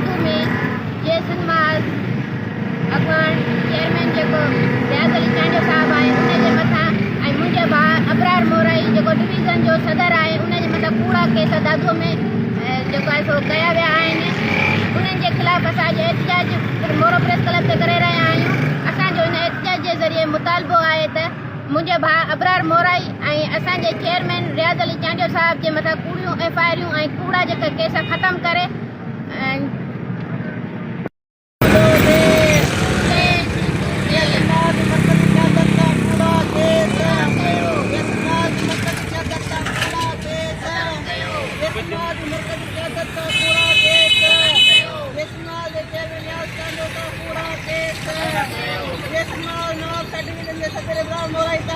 सदादू में जेसन माल अॻवान चेयरमैन जेको रियाज़ अली चांडियो साहब आहे उनजे मथां ऐं मुंहिंजे भाउ अबरार मोराई जेको डिवीज़न जो सदर आहे उनजे मथां कूड़ा केस सदादू में जेको आहे सो कया विया आहिनि। उन्हनि जे ख़िलाफ़ असां अॼु एहतिजाज मोरो प्रेस क्लब ते करे रहिया आहियूं। असांजो इन एहतिजाज जे ज़रिए मुतालबो आहे त मुंहिंजे भाउ अबरार मोराई ऐं असांजे चेयरमैन रियाज़ अली चांडियो साहब जे मथां कूड़ियूं FIRूं ऐं कूड़ा जेका केस ख़तमु करे मोराई